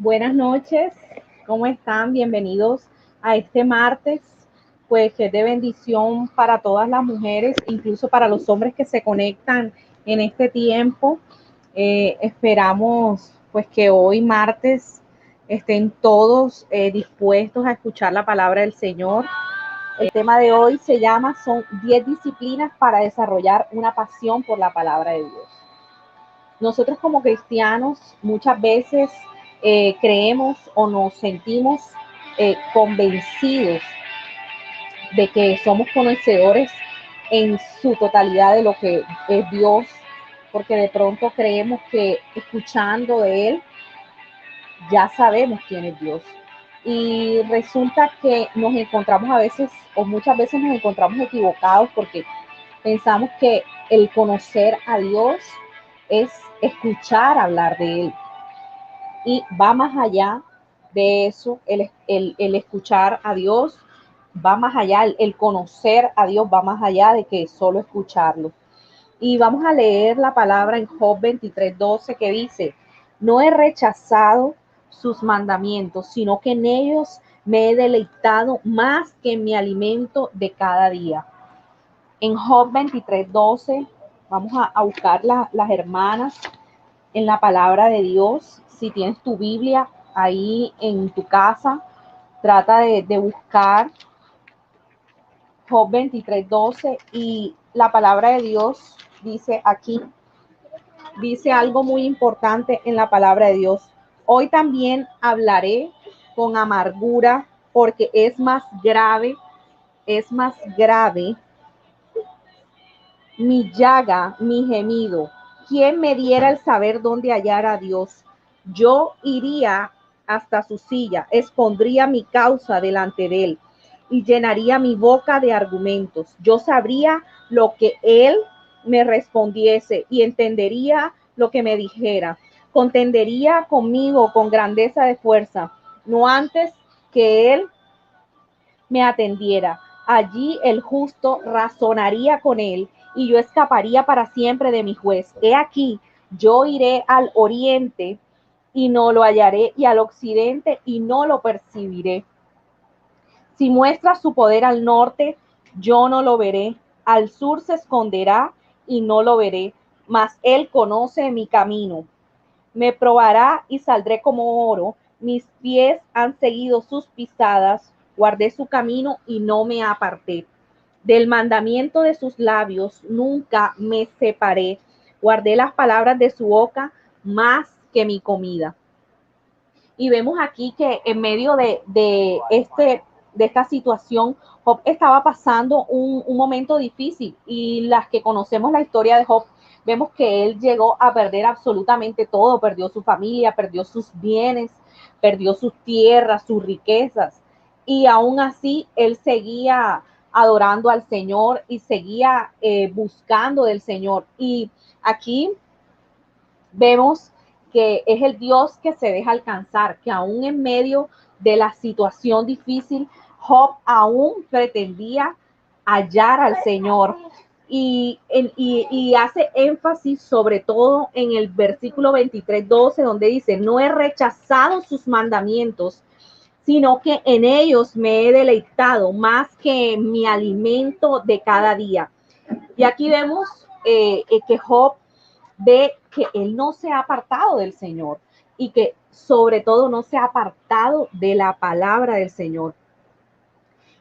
Buenas noches, ¿cómo están? Bienvenidos a este martes, pues que es de bendición para todas las mujeres, incluso para los hombres que se conectan en este tiempo. Esperamos pues que hoy martes estén todos dispuestos a escuchar la palabra del Señor. El tema de hoy se llama son 10 disciplinas para desarrollar una pasión por la palabra de Dios. Nosotros como cristianos muchas veces creemos o nos sentimos convencidos de que somos conocedores en su totalidad de lo que es Dios, porque de pronto creemos que escuchando de Él ya sabemos quién es Dios. Y resulta que nos encontramos a veces o muchas veces nos encontramos equivocados porque pensamos que el conocer a Dios es escuchar hablar de Él. Y va más allá de eso, el escuchar a Dios va más allá, el conocer a Dios va más allá de que solo escucharlo. Y vamos a leer la palabra en Job 23:12 que dice, no he rechazado sus mandamientos, sino que en ellos me he deleitado más que en mi alimento de cada día. En Job 23:12, vamos a buscar las hermanas en la palabra de Dios. Si tienes tu Biblia ahí en tu casa, trata de buscar Job 23:12 y la palabra de Dios dice aquí, dice algo muy importante en la palabra de Dios. Hoy también hablaré con amargura porque es más grave mi llaga, mi gemido. ¿Quién me diera el saber dónde hallar a Dios? Yo iría hasta su silla, expondría mi causa delante de él y llenaría mi boca de argumentos. Yo sabría lo que él me respondiese y entendería lo que me dijera. Contendería conmigo con grandeza de fuerza, no antes que él me atendiera. Allí el justo razonaría con él y yo escaparía para siempre de mi juez. He aquí, yo iré al oriente y no lo hallaré, y al occidente y no lo percibiré. Si muestra su poder al norte, yo no lo veré. Al sur se esconderá y no lo veré, mas él conoce mi camino. Me probará y saldré como oro. Mis pies han seguido sus pisadas. Guardé su camino y no me aparté. Del mandamiento de sus labios nunca me separé. Guardé las palabras de su boca más que mi comida. Y vemos aquí que en medio de esta situación, Job estaba pasando un momento difícil y las que conocemos la historia de Job, vemos que él llegó a perder absolutamente todo, perdió su familia, perdió sus bienes, perdió sus tierras, sus riquezas y aún así él seguía adorando al Señor y seguía buscando del Señor. Y aquí vemos que es el Dios que se deja alcanzar, que aún en medio de la situación difícil, Job aún pretendía hallar al Señor. Y hace énfasis sobre todo en el versículo 23:12, donde dice, no he rechazado sus mandamientos, sino que en ellos me he deleitado más que en mi alimento de cada día. Y aquí vemos que Job ve que él no se ha apartado del Señor y que sobre todo no se ha apartado de la palabra del Señor.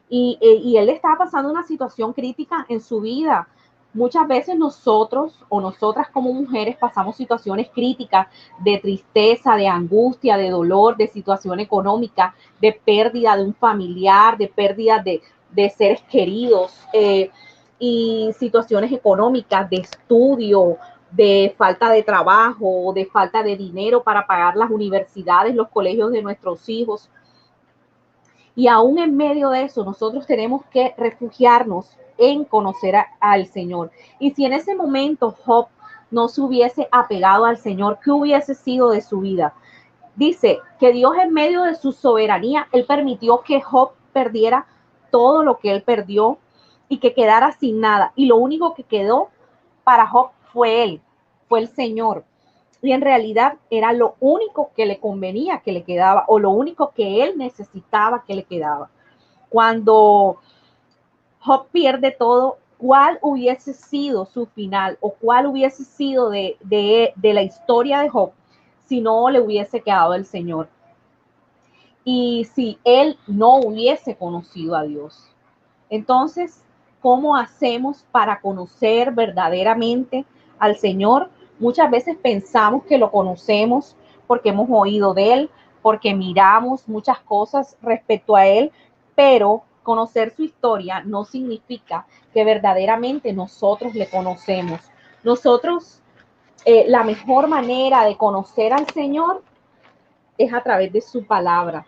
Y él está pasando una situación crítica en su vida. Muchas veces nosotros o nosotras como mujeres pasamos situaciones críticas de tristeza, de angustia, de dolor, de situación económica, de pérdida de un familiar, de pérdida de seres queridos y situaciones económicas, de estudio, de falta de trabajo, de falta de dinero para pagar las universidades, los colegios de nuestros hijos. Y aún en medio de eso, nosotros tenemos que refugiarnos en conocer al Señor. Y si en ese momento Job no se hubiese apegado al Señor, ¿qué hubiese sido de su vida? Dice que Dios en medio de su soberanía, él permitió que Job perdiera todo lo que él perdió y que quedara sin nada. Y lo único que quedó para Job fue él, fue el Señor. Y en realidad era lo único que le convenía que le quedaba, o lo único que él necesitaba que le quedaba. Cuando Job pierde todo, ¿cuál hubiese sido su final o cuál hubiese sido de la historia de Job si no le hubiese quedado el Señor? Y si él no hubiese conocido a Dios. Entonces, ¿cómo hacemos para conocer verdaderamente al Señor? Muchas veces pensamos que lo conocemos porque hemos oído de Él, porque miramos muchas cosas respecto a Él, pero conocer su historia no significa que verdaderamente nosotros le conocemos. Nosotros, la mejor manera de conocer al Señor es a través de su palabra.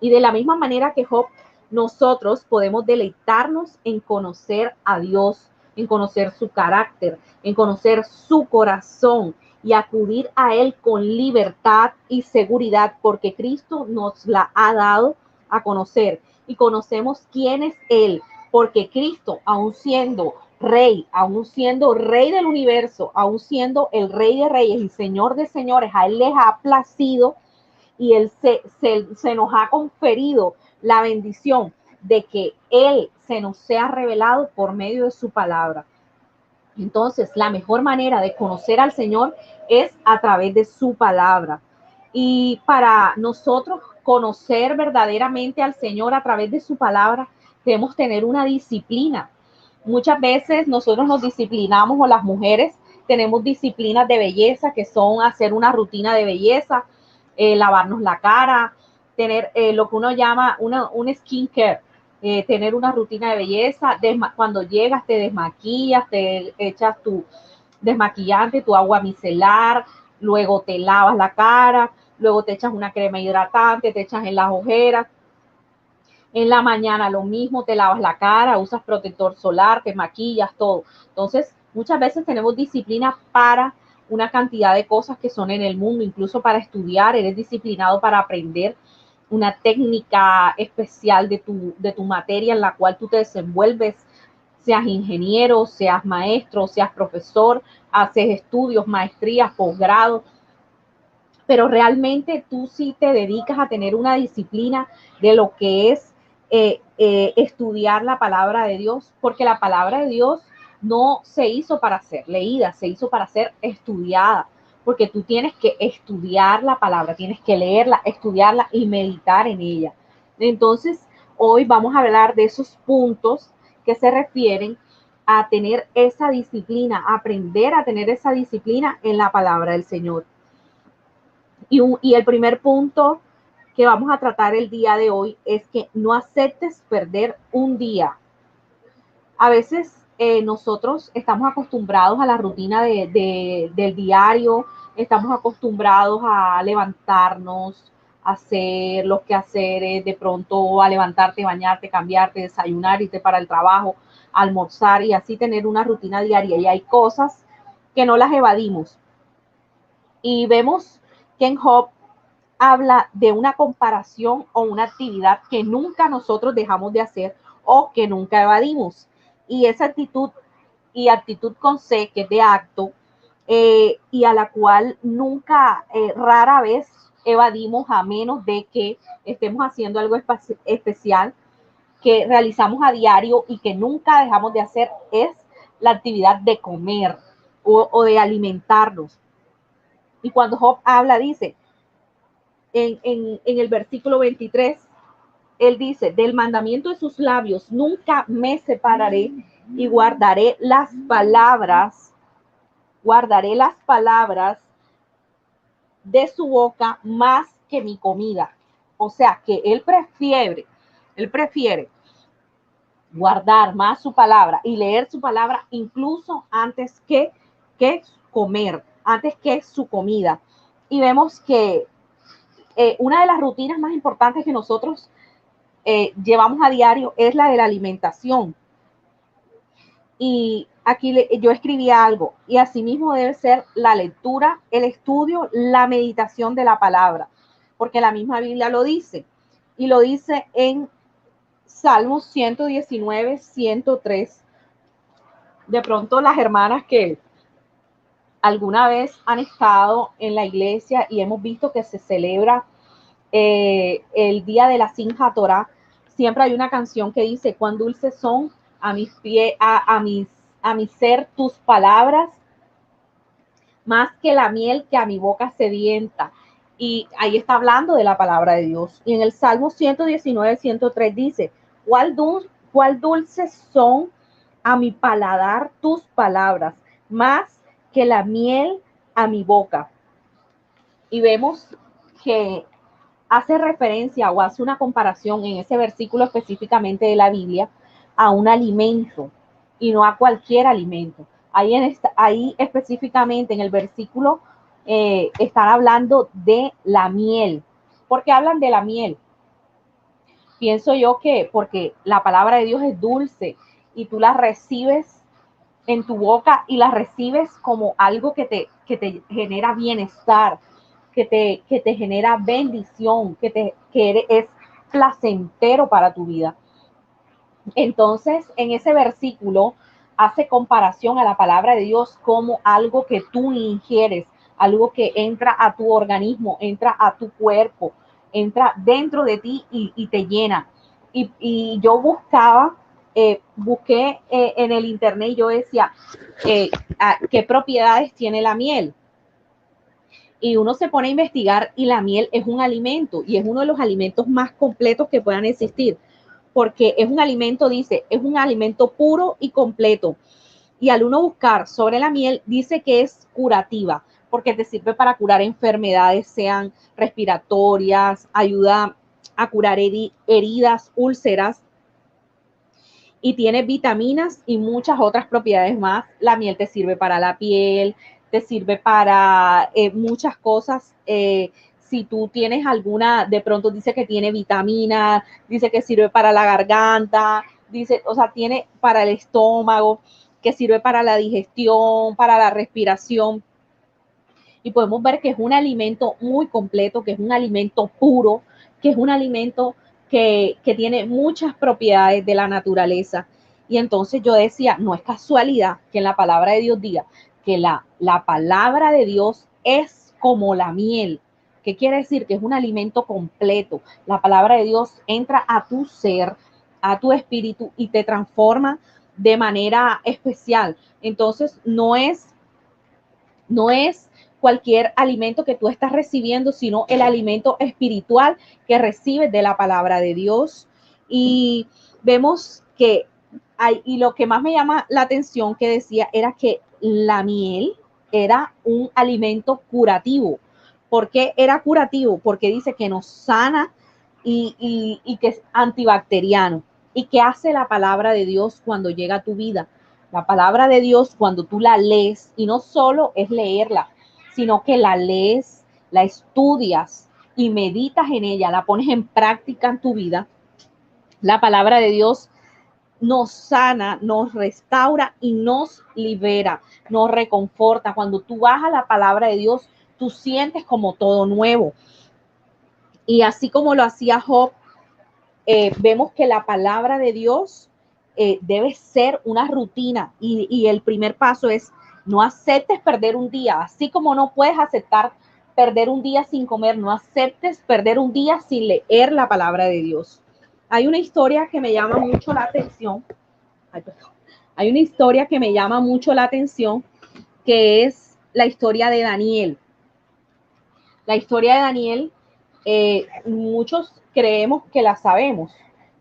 Y de la misma manera que Job, nosotros podemos deleitarnos en conocer a Dios, en conocer su carácter, en conocer su corazón y acudir a Él con libertad y seguridad, porque Cristo nos la ha dado a conocer y conocemos quién es Él, porque Cristo, aun siendo rey del universo, aun siendo el rey de reyes y señor de señores, a Él les ha placido y Él se nos ha conferido la bendición de que Él se nos sea revelado por medio de su palabra. Entonces, la mejor manera de conocer al Señor es a través de su palabra. Y para nosotros conocer verdaderamente al Señor a través de su palabra, debemos tener una disciplina. Muchas veces nosotros nos disciplinamos, o las mujeres tenemos disciplinas de belleza que son hacer una rutina de belleza, lavarnos la cara, tener lo que uno llama un skincare, tener una rutina de belleza. Cuando llegas te desmaquillas, te echas tu desmaquillante, tu agua micelar, luego te lavas la cara, luego te echas una crema hidratante, te echas en las ojeras. En la mañana lo mismo, te lavas la cara, usas protector solar, te maquillas, todo. Entonces, muchas veces tenemos disciplina para una cantidad de cosas que son en el mundo, incluso para estudiar, eres disciplinado para aprender una técnica especial de tu materia en la cual tú te desenvuelves, seas ingeniero, seas maestro, seas profesor, haces estudios, maestrías, posgrados, pero realmente tú sí te dedicas a tener una disciplina de lo que es estudiar la palabra de Dios, porque la palabra de Dios no se hizo para ser leída, se hizo para ser estudiada, porque tú tienes que estudiar la palabra, tienes que leerla, estudiarla y meditar en ella. Entonces, hoy vamos a hablar de esos puntos que se refieren a tener esa disciplina, a aprender a tener esa disciplina en la palabra del Señor. Y el primer punto que vamos a tratar el día de hoy es que no aceptes perder un día. A veces nosotros estamos acostumbrados a la rutina del diario, estamos acostumbrados a levantarnos, a hacer los quehaceres, de pronto a levantarte, bañarte, cambiarte, desayunar, irte para el trabajo, almorzar y así tener una rutina diaria. Y hay cosas que no las evadimos. Y vemos que en Job habla de una comparación o una actividad que nunca nosotros dejamos de hacer o que nunca evadimos. Y esa actitud con C, que es de acto, y a la cual nunca, rara vez evadimos, a menos de que estemos haciendo algo especial que realizamos a diario y que nunca dejamos de hacer, es la actividad de comer o de alimentarnos. Y cuando Job habla, dice, en el versículo 23, él dice, del mandamiento de sus labios nunca me separaré y guardaré las palabras de su boca más que mi comida. O sea que él prefiere guardar más su palabra y leer su palabra incluso antes que comer, antes que su comida. Y vemos que una de las rutinas más importantes que nosotros llevamos a diario es la de la alimentación. Y aquí yo escribí algo, y asimismo debe ser la lectura, el estudio, la meditación de la palabra, porque la misma Biblia lo dice, y lo dice en Salmos 119, 103. De pronto las hermanas que alguna vez han estado en la iglesia y hemos visto que se celebra el día de la Simchat Torah, siempre hay una canción que dice: cuán dulces son a mis pies, a mi ser tus palabras, más que la miel que a mi boca sedienta. Y ahí está hablando de la palabra de Dios. Y en el Salmo 119, 103 dice: cuál dulces son a mi paladar tus palabras, más que la miel a mi boca. Y vemos que hace referencia o hace una comparación en ese versículo específicamente de la Biblia a un alimento y no a cualquier alimento. Ahí específicamente en el versículo están hablando de la miel. ¿Por qué hablan de la miel? Pienso yo que porque la palabra de Dios es dulce y tú la recibes en tu boca y la recibes como algo que te genera bienestar, que te genera bendición, que es placentero para tu vida. Entonces, en ese versículo hace comparación a la palabra de Dios como algo que tú ingieres, algo que entra a tu organismo, entra a tu cuerpo, entra dentro de ti y te llena. Y yo busqué en el internet y yo decía, ¿qué propiedades tiene la miel? Y uno se pone a investigar y la miel es un alimento y es uno de los alimentos más completos que puedan existir, porque es un alimento, dice, es un alimento puro y completo. Y al uno buscar sobre la miel, dice que es curativa, porque te sirve para curar enfermedades, sean respiratorias, ayuda a curar heridas, úlceras, y tiene vitaminas y muchas otras propiedades más. La miel te sirve para la piel, te sirve para muchas cosas. Si tú tienes alguna, de pronto dice que tiene vitaminas, dice que sirve para la garganta, dice, o sea, tiene para el estómago, que sirve para la digestión, para la respiración. Y podemos ver que es un alimento muy completo, que es un alimento puro, que es un alimento que tiene muchas propiedades de la naturaleza. Y entonces yo decía, no es casualidad que en la palabra de Dios diga que la palabra de Dios es como la miel. ¿Qué quiere decir? Que es un alimento completo. La palabra de Dios entra a tu ser, a tu espíritu y te transforma de manera especial. Entonces no es cualquier alimento que tú estás recibiendo, sino el alimento espiritual que recibes de la palabra de Dios. Y vemos que y lo que más me llama la atención que decía era que la miel era un alimento curativo. ¿Por qué era curativo? Porque dice que nos sana y que es antibacteriano. ¿Y qué hace la palabra de Dios cuando llega a tu vida? La palabra de Dios, cuando tú la lees, y no solo es leerla, sino que la lees, la estudias y meditas en ella, la pones en práctica en tu vida, la palabra de Dios nos sana, nos restaura y nos libera, nos reconforta. Cuando tú vas a la palabra de Dios, tú sientes como todo nuevo. Y así como lo hacía Job, vemos que la palabra de Dios debe ser una rutina y el primer paso es no aceptes perder un día, así como no puedes aceptar perder un día sin comer, no aceptes perder un día sin leer la palabra de Dios. Hay una historia que me llama mucho la atención, hay una historia que me llama mucho la atención, que es la historia de Daniel. La historia de Daniel, muchos creemos que la sabemos.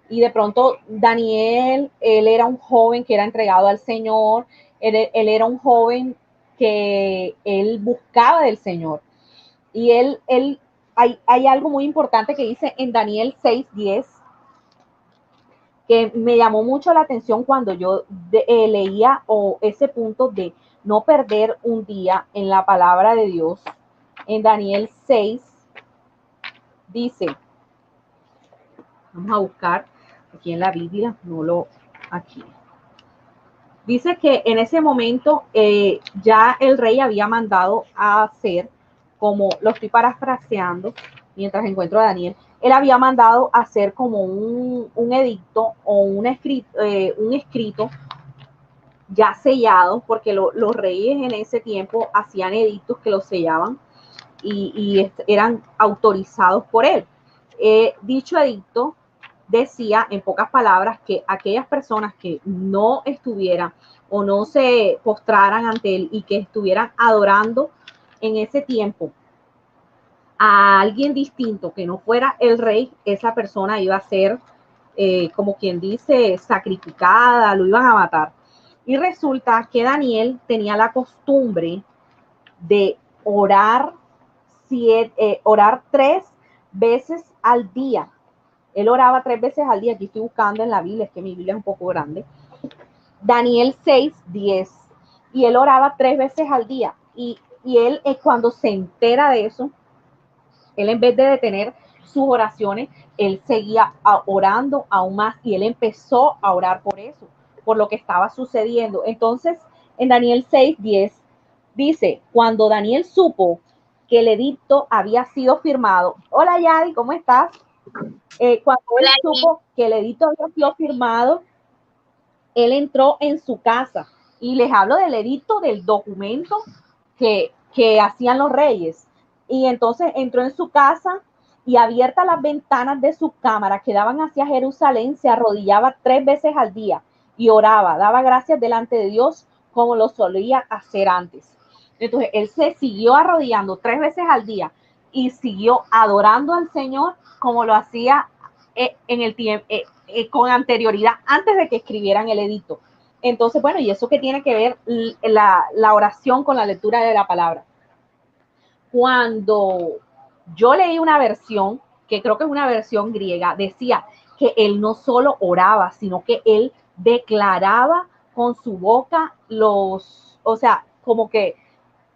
Y de pronto Daniel, él era un joven que era entregado al Señor, él era un joven que él buscaba del Señor. Y hay algo muy importante que dice en Daniel 6:10, que me llamó mucho la atención cuando yo leía ese punto de no perder un día en la palabra de Dios. En Daniel 6 dice, vamos a buscar aquí en la Biblia, aquí. Dice que en ese momento ya el rey había mandado a hacer, como lo estoy parafraseando mientras encuentro a Daniel, él había mandado a hacer como un edicto o un escrito ya sellados, porque los reyes en ese tiempo hacían edictos que los sellaban y eran autorizados por él. Dicho edicto decía, en pocas palabras, que aquellas personas que no estuvieran o no se postraran ante él y que estuvieran adorando en ese tiempo a alguien distinto que no fuera el rey, esa persona iba a ser, como quien dice, sacrificada, lo iban a matar. Y resulta que Daniel tenía la costumbre de orar 3 veces al día. Él oraba 3 veces al día. Aquí estoy buscando en la Biblia, es que mi Biblia es un poco grande. Daniel 6:10. Y él oraba 3 veces al día. Y él, cuando se entera de eso, él en vez de detener sus oraciones, él seguía orando aún más y él empezó a orar por eso, por lo que estaba sucediendo. Entonces, en Daniel 6:10 dice, cuando Daniel supo que el edicto había sido firmado, hola Yadi, ¿cómo estás? Cuando él supo que el edicto había sido firmado, él entró en su casa y les hablo del edicto, del documento que hacían los reyes. Y entonces entró en su casa y abiertas las ventanas de su cámara que daban hacia Jerusalén, se arrodillaba 3 veces al día y oraba, daba gracias delante de Dios como lo solía hacer antes. Entonces él se siguió arrodillando 3 veces al día y siguió adorando al Señor como lo hacía en el tiempo, con anterioridad, antes de que escribieran el edicto. Entonces, bueno, y eso que tiene que ver la oración con la lectura de la palabra. Cuando yo leí una versión, que creo que es una versión griega, decía que él no solo oraba, sino que él declaraba con su boca o sea, como que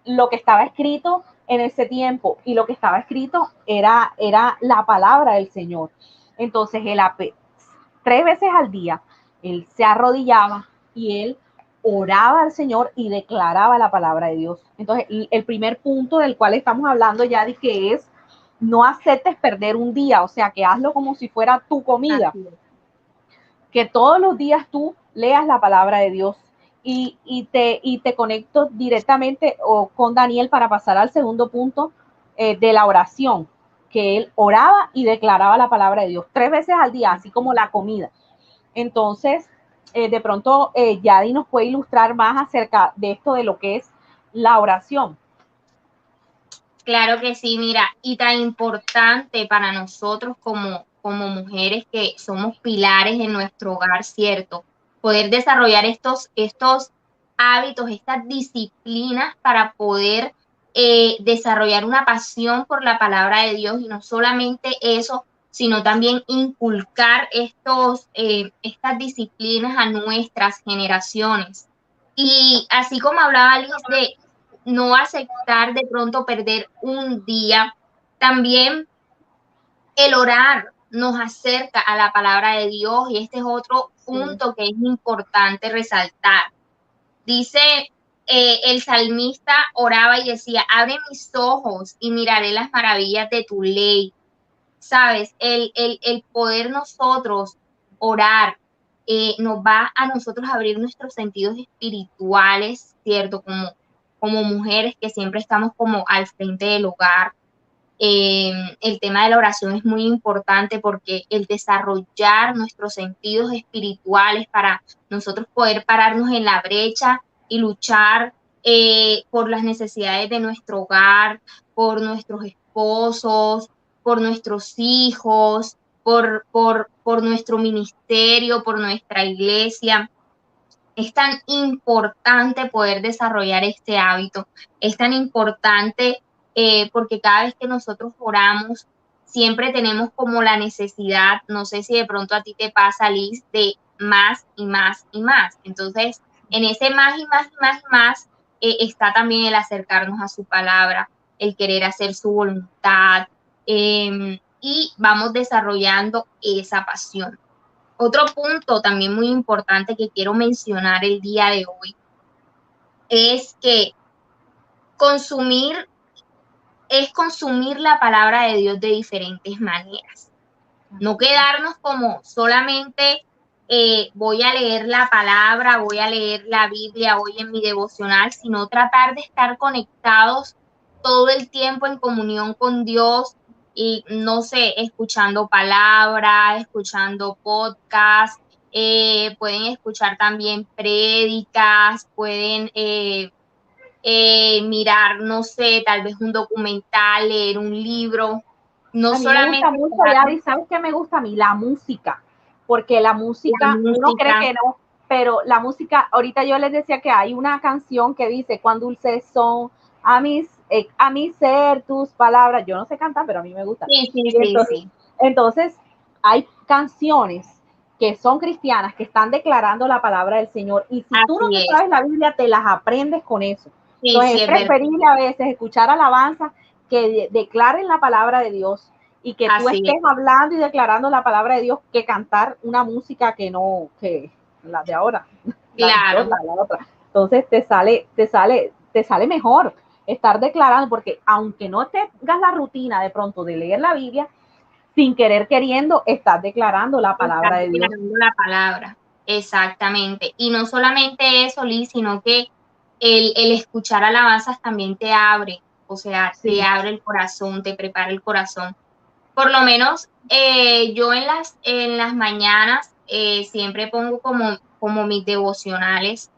lo que estaba escrito en ese tiempo y lo que estaba escrito era la palabra del Señor. Entonces, él 3 veces al día, él se arrodillaba y él oraba al Señor y declaraba la palabra de Dios. Entonces, el primer punto del cual estamos hablando ya de que es no aceptes perder un día, o sea, que hazlo como si fuera tu comida. Que todos los días tú leas la palabra de Dios y te conecto directamente con Daniel para pasar al segundo punto de la oración, que él oraba y declaraba la palabra de Dios 3 veces al día, así como la comida. Entonces, de pronto, Yadi nos puede ilustrar más acerca de esto, de lo que es la oración. Claro que sí, mira, y tan importante para nosotros como mujeres que somos pilares en nuestro hogar, ¿cierto? Poder desarrollar estos hábitos, estas disciplinas para poder desarrollar una pasión por la palabra de Dios y no solamente eso, sino también inculcar estas disciplinas a nuestras generaciones. Y así como hablaba Liz de no aceptar de pronto perder un día. También el orar nos acerca a la palabra de Dios y este es otro punto que es importante resaltar. Dice el salmista oraba y decía, abre mis ojos y miraré las maravillas de tu ley. Sabes, el poder nosotros orar nos va a nosotros abrir nuestros sentidos espirituales, ¿cierto? Como mujeres que siempre estamos como al frente del hogar. El tema de la oración es muy importante porque el desarrollar nuestros sentidos espirituales para nosotros poder pararnos en la brecha y luchar por las necesidades de nuestro hogar, por nuestros esposos, por nuestros hijos, por nuestro ministerio, por nuestra iglesia. Es tan importante poder desarrollar este hábito, es tan importante porque cada vez que nosotros oramos, siempre tenemos como la necesidad, no sé si de pronto a ti te pasa, Liz, de más y más y más. Entonces, en ese más y más y más y más está también el acercarnos a su palabra, el querer hacer su voluntad y vamos desarrollando esa pasión. Otro punto también muy importante que quiero mencionar el día de hoy es que consumir es consumir la palabra de Dios de diferentes maneras. No quedarnos como solamente voy a leer la palabra, voy a leer la Biblia hoy en mi devocional, sino tratar de estar conectados todo el tiempo en comunión con Dios y, no sé, escuchando palabra, escuchando podcast, pueden escuchar también prédicas, pueden mirar, no sé, tal vez un documental, leer un libro, no A mí me gusta solamente mucho, Yari, ¿sabes qué me gusta a mí? La música, porque la la música, uno cree música. que no, pero la música, ahorita yo les decía que hay una canción que dice, cuán dulces son a mi ser tus palabras, yo no sé cantar, pero a mí me gusta. Sí, sí, Y sí, entonces, sí. entonces, hay canciones que son cristianas, que están declarando la palabra del Señor, y si tú no Así te es. sabes la Biblia, te las aprendes con eso. Sí, Entonces, sí, es es verdad. preferible a veces escuchar alabanza que declaren la palabra de Dios y que tú Así estés es. hablando y declarando la palabra de Dios que cantar una música que no, que la de ahora, la Claro, anterior, la otra. Entonces te sale mejor estar declarando, porque aunque no tengas la rutina de pronto de leer la Biblia, sin querer queriendo, estás declarando la estás palabra de Dios. declarando la palabra. Exactamente. Y no solamente eso, Liz, sino que el escuchar alabanzas también te abre, o sea, te Sí, abre el corazón, te prepara el corazón. Por lo menos yo en las mañanas siempre pongo como mis devocionales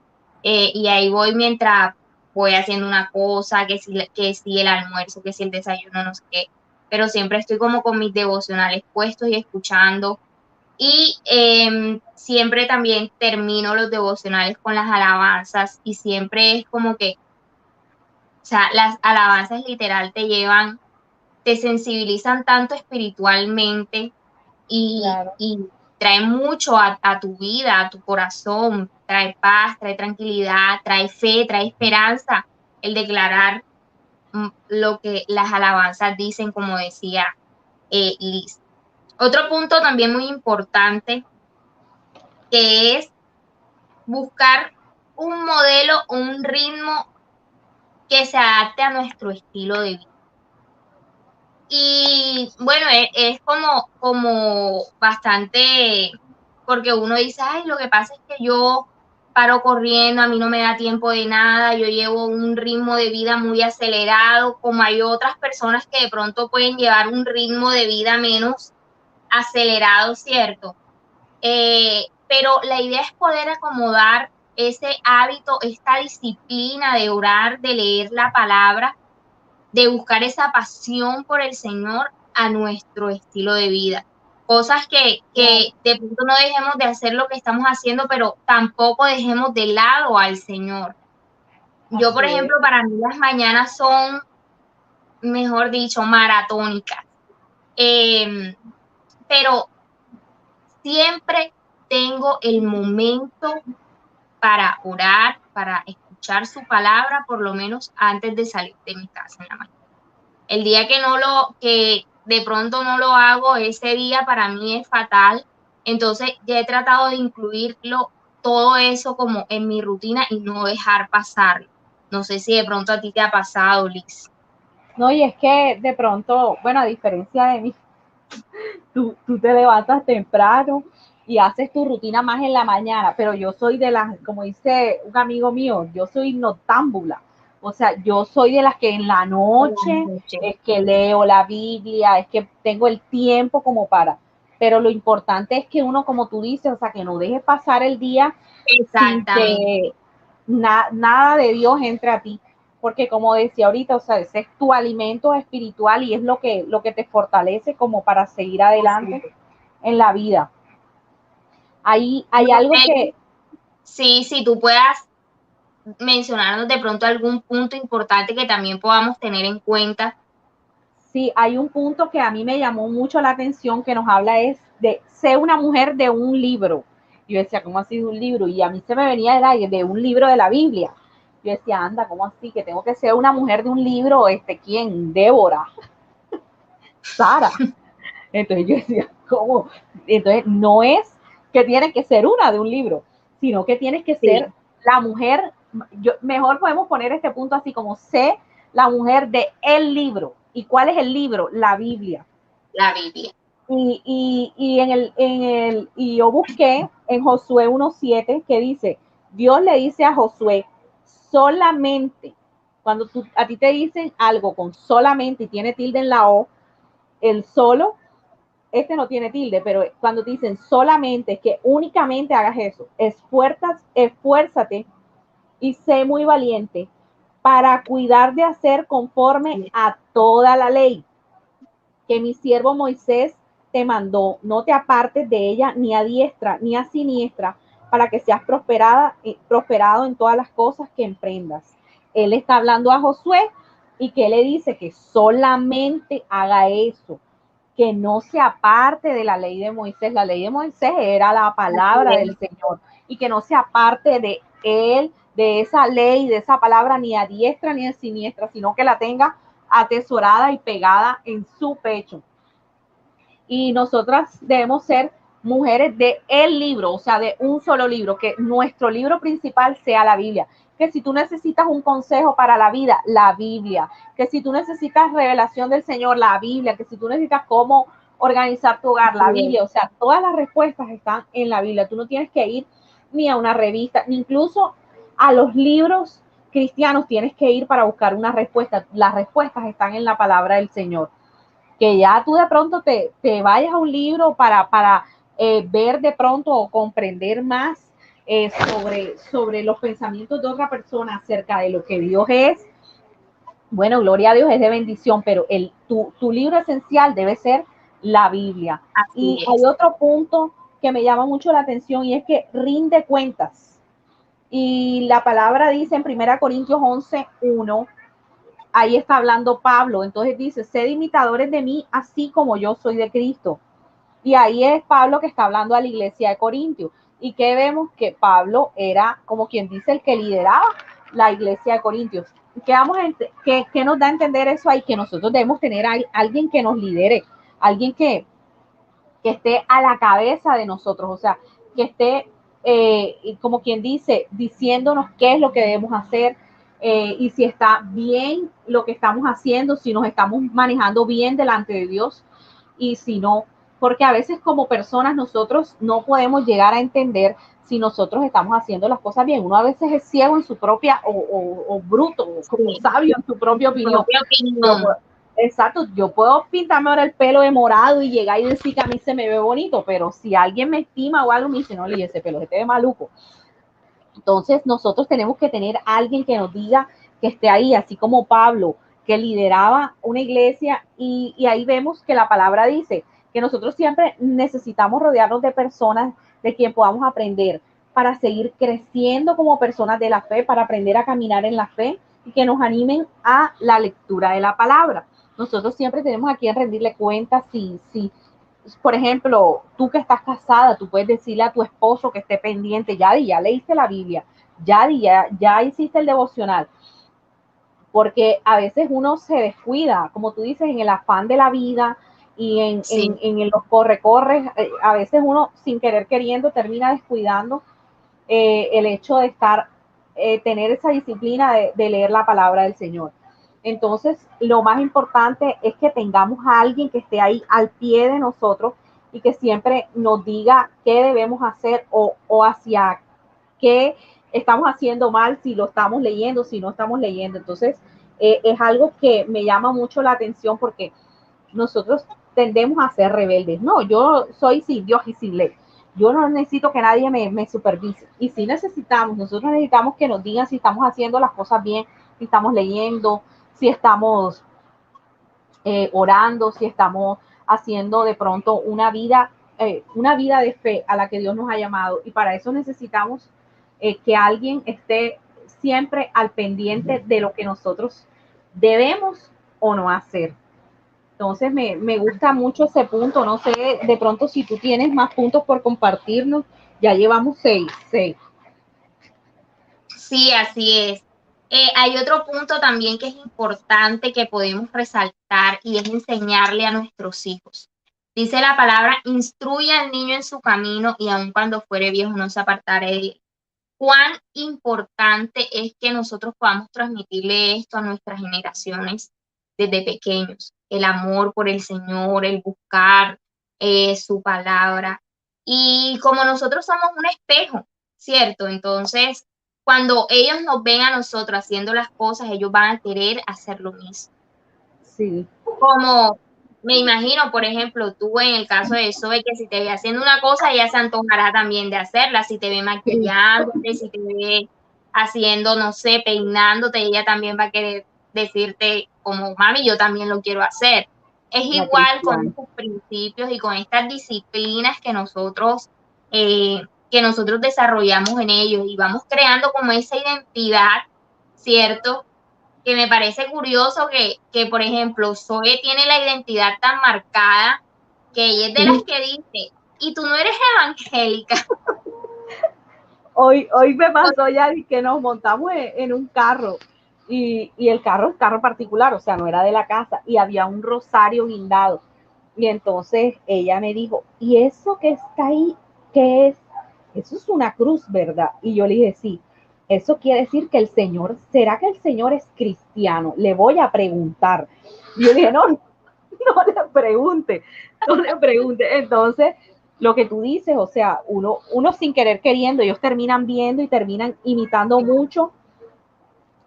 y ahí voy mientras voy haciendo una cosa, que si el almuerzo, que si el desayuno, no sé qué, pero siempre estoy como con mis devocionales puestos y escuchando. Y siempre también termino los devocionales con las alabanzas y siempre es como que, o sea, las alabanzas literal te llevan, te sensibilizan tanto espiritualmente claro. y trae mucho a tu vida, a tu corazón, trae paz, trae tranquilidad, trae fe, trae esperanza, el declarar lo que las alabanzas dicen, como decía Liz. Otro punto también muy importante que es buscar un modelo, un ritmo que se adapte a nuestro estilo de vida. Y bueno, es como bastante, porque uno dice, ay, lo que pasa es que yo paro corriendo, a mí no me da tiempo de nada, yo llevo un ritmo de vida muy acelerado, como hay otras personas que de pronto pueden llevar un ritmo de vida menos acelerado, ¿cierto? Pero la idea es poder acomodar ese hábito, esta disciplina de orar, de leer la palabra, de buscar esa pasión por el Señor a nuestro estilo de vida. Cosas que de pronto no dejemos de hacer lo que estamos haciendo, pero tampoco dejemos de lado al Señor. Yo, por Así es. ejemplo, para mí las mañanas son, mejor dicho, maratónicas. Eh, pero siempre tengo el momento para orar, para escuchar su palabra, por lo menos antes de salir de mi casa en la mañana. El día que de pronto no lo hago, ese día para mí es fatal. Entonces ya he tratado de incluirlo todo eso como en mi rutina y no dejar pasarlo. No sé si de pronto a ti te ha pasado, Liz. No, y es que de pronto, bueno, a diferencia de mí, tú te levantas temprano y haces tu rutina más en la mañana, pero yo soy de las, como dice un amigo mío, yo soy noctámbula. O sea, yo soy de las que en la Por la noche noche. es que leo la Biblia, es que tengo el tiempo como para. Pero lo importante es que uno, como tú dices, o sea, que no deje pasar el día sin Exactamente. que nada de Dios entre a ti. Porque como decía ahorita, o sea, ese es tu alimento espiritual y es lo que te fortalece como para seguir adelante en la vida. Hay No algo sé, que, sí, si tú puedas mencionarnos de pronto algún punto importante que también podamos tener en cuenta. sí, hay un punto que a mí me llamó mucho la atención que nos habla es de ser una mujer de un libro. Yo decía, ¿cómo así de un libro? Y a mí se me venía de un libro de la Biblia. Yo decía, anda, ¿cómo así? Que tengo que ser una mujer de un libro, ¿quién? Débora, Sara. Entonces yo decía, ¿cómo? Entonces no es que tienes que ser una de un libro, sino que tienes que ser Sí, la mujer, mejor podemos poner este punto así como sé la mujer de el libro. ¿Y cuál es el libro? La Biblia. la Biblia. Y yo busqué en Josué 1:7 que dice, Dios le dice a Josué, solamente, cuando a ti te dicen algo con solamente y tiene tilde en la O, el solo, este no tiene tilde, pero cuando te dicen solamente, que únicamente hagas eso, esfuérzate y sé muy valiente para cuidar de hacer conforme a toda la ley que mi siervo Moisés te mandó. No te apartes de ella ni a diestra ni a siniestra, para que seas prosperado en todas las cosas que emprendas. Él está hablando a Josué y que le dice que solamente haga eso, que no se aparte de la ley de Moisés. La ley de Moisés era la palabra del Señor, y que no se aparte de él, de esa ley, de esa palabra, ni a diestra ni a siniestra, sino que la tenga atesorada y pegada en su pecho. Y nosotras debemos ser mujeres de el libro, o sea, de un solo libro, que nuestro libro principal sea la Biblia. Que si tú necesitas un consejo para la vida, la Biblia. Que si tú necesitas revelación del Señor, la Biblia. Que si tú necesitas cómo organizar tu hogar, la Biblia. O sea, todas las respuestas están en la Biblia. Tú no tienes que ir ni a una revista, ni incluso a los libros cristianos tienes que ir para buscar una respuesta. Las respuestas están en la palabra del Señor. Que ya tú de pronto te vayas a un libro para ver de pronto o comprender más sobre los pensamientos de otra persona acerca de lo que Dios es. Bueno, gloria a Dios, es de bendición, pero tu libro esencial debe ser la Biblia. Y Así hay es. otro punto que me llama mucho la atención, y es que rinde cuentas. Y la palabra dice en 1 Corintios 11:1, ahí está hablando Pablo, entonces dice, sed imitadores de mí, así como yo soy de Cristo. Y ahí es Pablo que está hablando a la iglesia de Corintios. Y que vemos que Pablo era, como quien dice, el que lideraba la iglesia de Corintios. ¿Qué nos da a entender eso ahí? Que nosotros debemos tener a alguien que nos lidere, alguien que esté a la cabeza de nosotros, o sea, que esté, como quien dice, diciéndonos qué es lo que debemos hacer, y si está bien lo que estamos haciendo, si nos estamos manejando bien delante de Dios, y si no, porque a veces como personas nosotros no podemos llegar a entender si nosotros estamos haciendo las cosas bien. Uno a veces es ciego en su propia, o bruto, o Sí, sabio en su propia tu opinión. propia Yo, opinión. exacto, yo puedo pintarme ahora el pelo de morado y llegar y decir que a mí se me ve bonito, pero si alguien me estima o algo, me dice, no, Lidia, ese pelo se te ve maluco. Entonces nosotros tenemos que tener a alguien que nos diga, que esté ahí, así como Pablo, que lideraba una iglesia, y ahí vemos que la palabra dice que nosotros siempre necesitamos rodearnos de personas de quien podamos aprender para seguir creciendo como personas de la fe, para aprender a caminar en la fe, y que nos animen a la lectura de la palabra. Nosotros siempre tenemos a quien rendirle cuentas. Si por ejemplo, tú que estás casada, tú puedes decirle a tu esposo que esté pendiente, ya leíste la Biblia, ya hiciste el devocional, porque a veces uno se descuida, como tú dices, en el afán de la vida y Sí. en los corre, a veces uno sin querer queriendo termina descuidando el hecho de tener esa disciplina de leer la palabra del Señor. Entonces, lo más importante es que tengamos a alguien que esté ahí al pie de nosotros y que siempre nos diga qué debemos hacer, o hacia qué estamos haciendo mal, si lo estamos leyendo, si no estamos leyendo. Entonces, es algo que me llama mucho la atención, porque nosotros tendemos a ser rebeldes. No, yo soy sin Dios y sin ley. Yo no necesito que nadie me supervise. Y si nosotros necesitamos que nos digan si estamos haciendo las cosas bien, si estamos leyendo, si estamos orando, si estamos haciendo de pronto una vida de fe a la que Dios nos ha llamado. Y para eso necesitamos que alguien esté siempre al pendiente de lo que nosotros debemos o no hacer. Entonces me gusta mucho ese punto. No sé, de pronto si tú tienes más puntos por compartirnos, ya llevamos seis. Sí, así es. Hay otro punto también que es importante que podemos resaltar y es enseñarle a nuestros hijos. Dice la palabra, instruye al niño en su camino y aun cuando fuere viejo no se apartará de él. Cuán importante es que nosotros podamos transmitirle esto a nuestras generaciones desde pequeños. El amor por el Señor, el buscar. su palabra. Y como nosotros somos un espejo, ¿cierto? Entonces, cuando ellos nos ven a nosotros haciendo las cosas, ellos van a querer hacer lo mismo. Sí. Como me imagino, por ejemplo, tú en el caso de Zoe, que si te ve haciendo una cosa, ella se antojará también de hacerla. Si te ve Sí. maquillándote, si te ve haciendo, no sé, peinándote, ella también va a querer decirte como, mami, yo también lo quiero hacer. Es La igual con cristiana. estos principios y con estas disciplinas eh, que nosotros desarrollamos en ellos y vamos creando como esa identidad, ¿cierto? Que me parece curioso que, por ejemplo, Zoe tiene la identidad tan marcada que ella es de las Sí. que dice, y tú no eres evangélica. Hoy me pasó ya que nos montamos en un carro y el carro es carro particular, o sea, no era de la casa y había un rosario guindado. Y entonces ella me dijo, ¿y eso que está ahí, qué es? Eso es una cruz, ¿verdad? Y yo le dije, sí, eso quiere decir que el Señor, ¿será que el Señor es cristiano? Le voy a preguntar. Y yo dije, no, no le pregunte, no le pregunte. Entonces, lo que tú dices, o sea, uno sin querer queriendo, ellos terminan viendo y terminan imitando mucho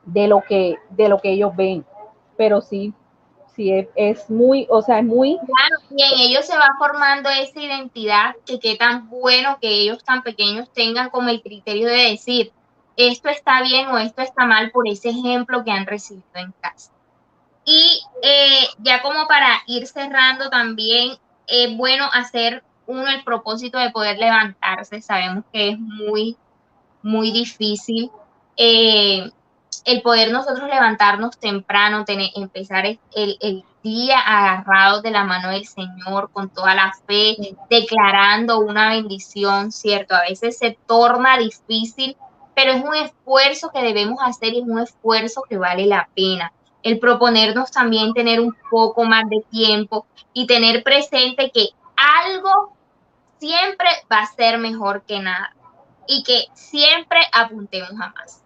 de lo que ellos ven. Pero sí, sí, es muy, o sea, es muy, Claro, y en ellos se va formando esa identidad que qué tan bueno que ellos tan pequeños tengan como el criterio de decir, esto está bien o esto está mal por ese ejemplo que han recibido en casa. Y ya como para ir cerrando también, es bueno hacer uno el propósito de poder levantarse. Sabemos que es muy, muy difícil el poder nosotros levantarnos temprano, empezar el día agarrados de la mano del Señor con toda la fe, declarando una bendición, ¿cierto? A veces se torna difícil, pero es un esfuerzo que debemos hacer y es un esfuerzo que vale la pena. El proponernos también tener un poco más de tiempo y tener presente que algo siempre va a ser mejor que nada y que siempre apuntemos a más.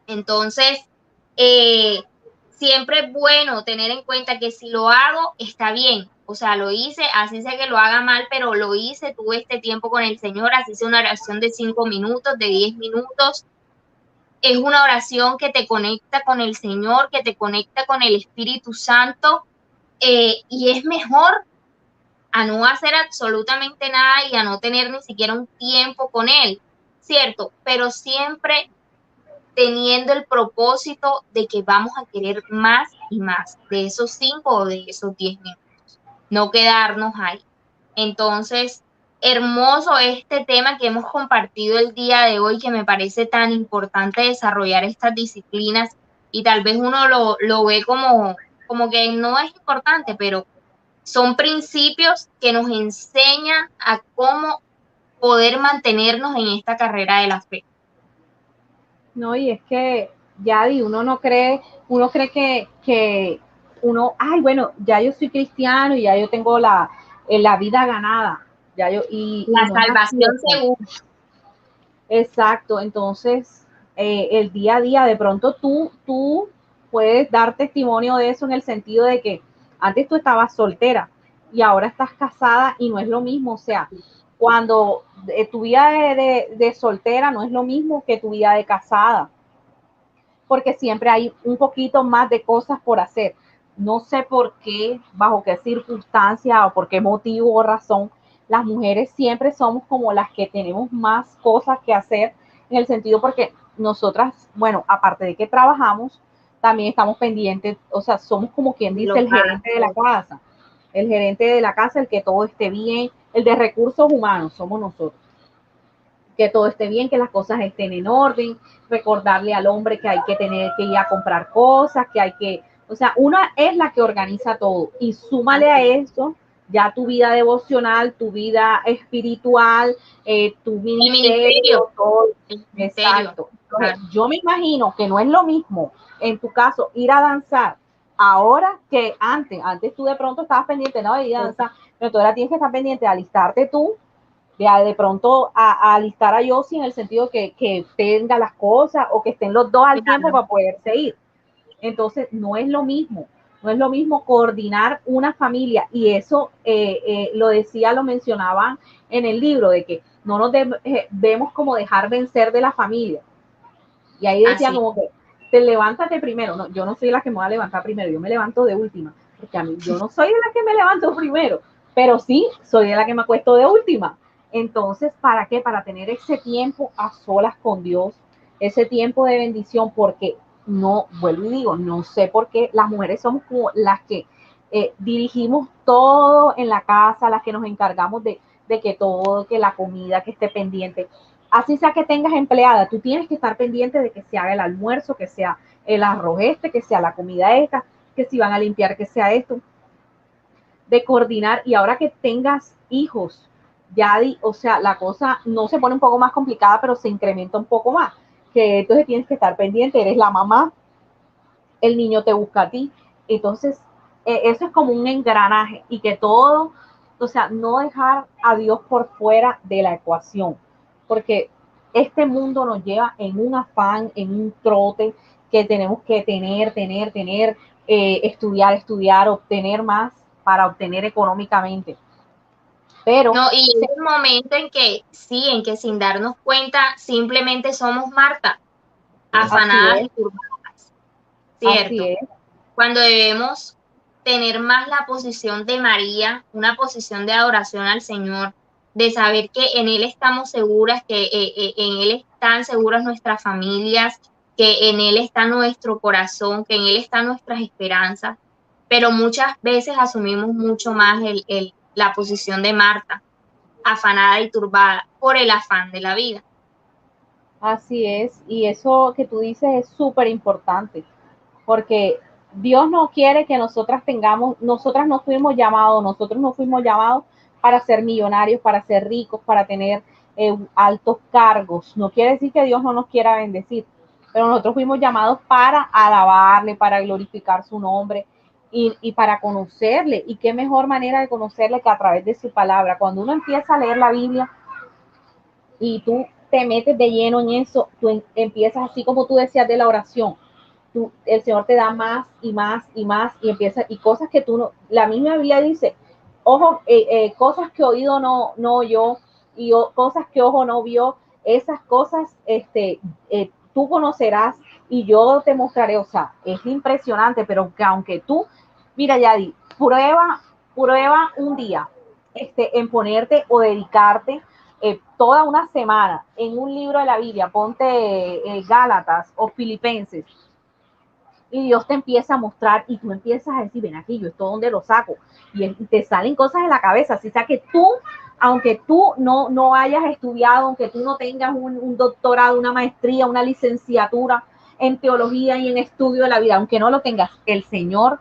Entonces, eh, siempre es bueno tener en cuenta que si lo hago, está bien. O sea, lo hice, así sé que lo haga mal, pero lo hice, tuve este tiempo con el Señor, así hice una oración de 5 minutos, de 10 minutos. Es una oración que te conecta con el Señor, que te conecta con el Espíritu Santo, y es mejor a no hacer absolutamente nada y a no tener ni siquiera un tiempo con Él, ¿cierto? Pero siempre teniendo el propósito de que vamos a querer más y más de esos 5 o de esos 10 minutos, no quedarnos ahí. Entonces, hermoso este tema que hemos compartido el día de hoy, que me parece tan importante desarrollar estas disciplinas y tal vez uno lo ve como que no es importante, pero son principios que nos enseñan a cómo poder mantenernos en esta carrera de la fe. no, y es que ya uno cree que uno, ay, bueno, ya yo soy cristiano y ya yo tengo la vida ganada, ya yo, y La no es así, o salvación sea, segura. exacto, entonces el día a día, de pronto tú puedes dar testimonio de eso en el sentido de que antes tú estabas soltera y ahora estás casada y no es lo mismo, o sea, cuando tu vida de soltera no es lo mismo que tu vida de casada, porque siempre hay un poquito más de cosas por hacer. No sé por qué, bajo qué circunstancia o por qué motivo o razón, las mujeres siempre somos como las que tenemos más cosas que hacer, en el sentido porque nosotras, bueno, aparte de que trabajamos, también estamos pendientes, o sea, somos como quien dice Lo el gerente de la casa, el gerente de la casa, el que todo esté bien, el de recursos humanos, somos nosotros, que todo esté bien, que las cosas estén en orden, recordarle al hombre que hay que tener que ir a comprar cosas, que hay que, o sea, una es la que organiza todo y súmale a así. eso ya tu vida devocional, tu vida espiritual, tu El ministerio, ministerio, todo. el ministerio, Exacto. Entonces, claro. yo me imagino que no es lo mismo, en tu caso, ir a danzar ahora que antes. Antes tú de pronto estabas pendiente, no, de ir a danzar, pero tú ahora tienes que estar pendiente de alistarte tú de pronto a alistar a Yossi en el sentido que tenga las cosas o que estén los dos al tiempo Claro. para poderse ir. Entonces, no es lo mismo. No es lo mismo coordinar una familia, y eso lo mencionaban en el libro, de que no nos debemos como dejar vencer de la familia. Y ahí decía Así. como que, te levántate primero. No, yo no soy la que me va a levantar primero, yo me levanto de última, porque a mí, yo no soy de la que me levanto primero, pero sí soy de la que me acuesto de última. Entonces, ¿para qué? Para tener ese tiempo a solas con Dios, ese tiempo de bendición, porque no, vuelvo y digo, no sé por qué las mujeres somos como las que dirigimos todo en la casa, las que nos encargamos de que todo, que la comida, que esté pendiente. Así sea que tengas empleada, tú tienes que estar pendiente de que se haga el almuerzo, que sea el arroz que sea la comida esta, que si van a limpiar, que sea esto, de coordinar. Y ahora que tengas hijos, ya, o sea, la cosa no se pone un poco más complicada, pero se incrementa un poco más, que entonces tienes que estar pendiente, eres la mamá, el niño te busca a ti, entonces eso es como un engranaje, y que todo, o sea, no dejar a Dios por fuera de la ecuación, porque este mundo nos lleva en un afán, en un trote, que tenemos que tener, estudiar, obtener más para obtener económicamente. Pero No, y es el momento en que, sí, en que sin darnos cuenta, simplemente somos Marta, así afanadas es, y turbadas, así ¿cierto? es, Cuando debemos tener más la posición de María, una posición de adoración al Señor, de saber que en Él estamos seguras, que en Él están seguras nuestras familias, que en Él está nuestro corazón, que en Él están nuestras esperanzas, pero muchas veces asumimos mucho más la posición de Marta, afanada y turbada por el afán de la vida. así es, y eso que tú dices es súper importante, porque Dios no quiere que nosotras no fuimos llamados para ser millonarios, para ser ricos, para tener altos cargos. No quiere decir que Dios no nos quiera bendecir, pero nosotros fuimos llamados para alabarle, para glorificar su nombre y para conocerle. Y qué mejor manera de conocerle que a través de su palabra. Cuando uno empieza a leer la Biblia y tú te metes de lleno en eso, tú empiezas así como tú decías de la oración, el Señor te da más y más y más, y empieza, y cosas que tú no, la misma Biblia dice, ojo, cosas que oído no oyó, y cosas que ojo no vio, esas cosas tú conocerás y yo te mostraré. O sea, es impresionante, pero que aunque tú, mira, Yadi, prueba un día en ponerte o dedicarte toda una semana en un libro de la Biblia, ponte Gálatas o Filipenses, y Dios te empieza a mostrar y tú empiezas a decir, ven aquí, yo esto dónde lo saco, y te salen cosas en la cabeza, así sea que tú, aunque tú no hayas estudiado, aunque tú no tengas un doctorado, una maestría, una licenciatura en teología y en estudio de la vida, aunque no lo tengas, el Señor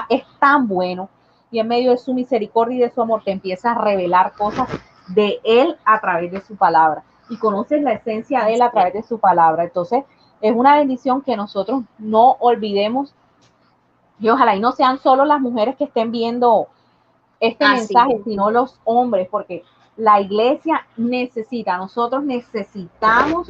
es tan bueno, y en medio de su misericordia y de su amor te empieza a revelar cosas de Él a través de su palabra, y conoces la esencia de Él a través de su palabra. Entonces, es una bendición que nosotros no olvidemos, y ojalá y no sean solo las mujeres que estén viendo este Así mensaje, es. sino los hombres, porque la iglesia necesita, nosotros necesitamos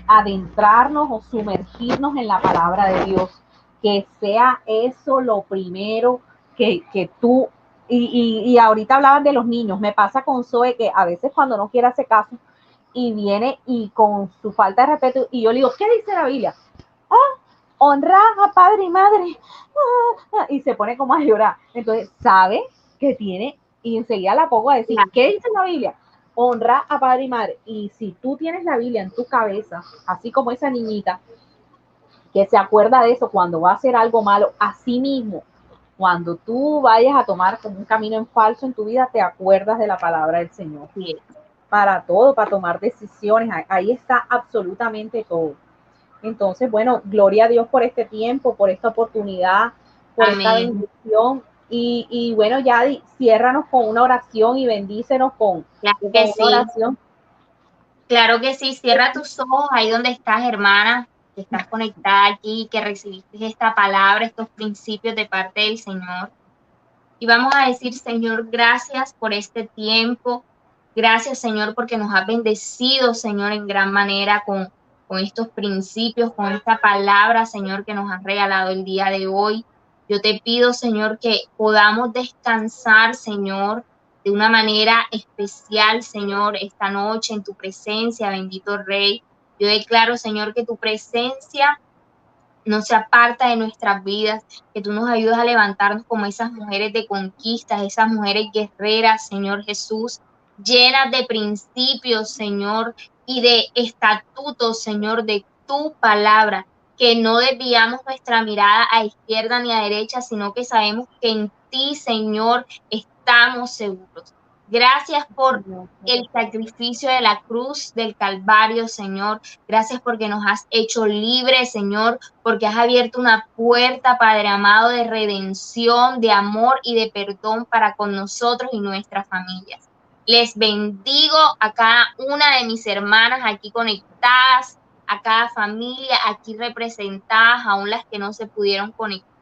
adentrarnos o sumergirnos en la palabra de Dios, que sea eso lo primero que tú, y ahorita hablaban de los niños, me pasa con Zoe que a veces cuando no quiere hacer caso y viene y con su falta de respeto, y yo le digo, ¿qué dice la Biblia? Honra a padre y madre, y se pone como a llorar. Entonces, sabe que tiene, y enseguida la pongo a decir, Claro. ¿qué dice la Biblia? Honra a padre y madre. Y si tú tienes la Biblia en tu cabeza, así como esa niñita que se acuerda de eso cuando va a hacer algo malo, así mismo, cuando tú vayas a tomar como un camino en falso en tu vida, te acuerdas de la palabra del Señor. Sí. Para todo, para tomar decisiones, ahí está absolutamente todo. Entonces, bueno, gloria a Dios por este tiempo, por esta oportunidad, por esta Amén. bendición. Bueno, Yadi, ciérranos con una oración y bendícenos Claro con que una sí. oración. Claro que sí, cierra tus ojos ahí donde estás, hermana, que estás conectada aquí, que recibiste esta palabra, estos principios de parte del Señor. Y vamos a decir, Señor, gracias por este tiempo. Gracias, Señor, porque nos has bendecido, Señor, en gran manera con estos principios, con esta palabra, Señor, que nos has regalado el día de hoy. Yo te pido, Señor, que podamos descansar, Señor, de una manera especial, Señor, esta noche en tu presencia, bendito Rey. Yo declaro, Señor, que tu presencia no se aparta de nuestras vidas, que tú nos ayudas a levantarnos como esas mujeres de conquistas, esas mujeres guerreras, Señor Jesús, llenas de principios, Señor, y de estatutos, Señor, de tu palabra, que no desviamos nuestra mirada a izquierda ni a derecha, sino que sabemos que en ti, Señor, estamos seguros. Gracias por el sacrificio de la cruz del Calvario, Señor. Gracias porque nos has hecho libres, Señor, porque has abierto una puerta, Padre amado, de redención, de amor y de perdón para con nosotros y nuestras familias. Les bendigo a cada una de mis hermanas aquí conectadas, a cada familia aquí representadas, aún las que no se pudieron conectar.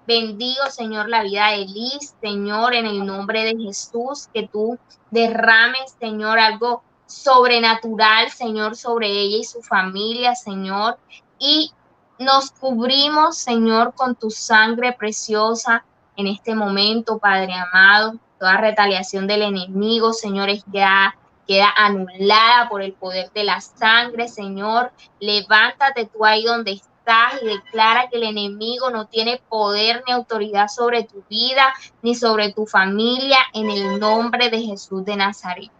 Bendigo, Señor, la vida de Liz, Señor, en el nombre de Jesús, que tú derrames, Señor, algo sobrenatural, Señor, sobre ella y su familia, Señor. Y nos cubrimos, Señor, con tu sangre preciosa en este momento, Padre amado. Toda retaliación del enemigo, Señor, queda anulada por el poder de la sangre, Señor. Levántate tú ahí donde estás y declara que el enemigo no tiene poder ni autoridad sobre tu vida ni sobre tu familia en el nombre de Jesús de Nazaret.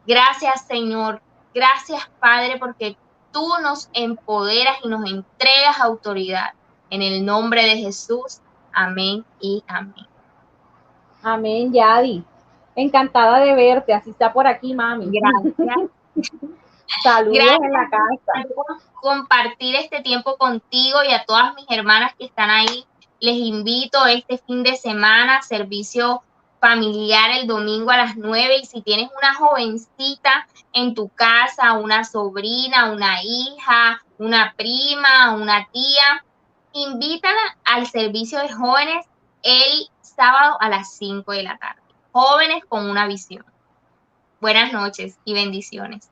Gracias, Señor. Gracias, Padre, porque tú nos empoderas y nos entregas autoridad. En el nombre de Jesús. Amén y amén. Amén, Yadi. Encantada de verte. Así está por aquí, mami. Gracias. Saludos Gracias en la casa. por compartir este tiempo contigo y a todas mis hermanas que están ahí. Les invito este fin de semana, servicio familiar el domingo a las 9, y si tienes una jovencita en tu casa, una sobrina, una hija, una prima, una tía, invítala al servicio de jóvenes el sábado a las 5 de la tarde. Jóvenes con una visión. Buenas noches y bendiciones.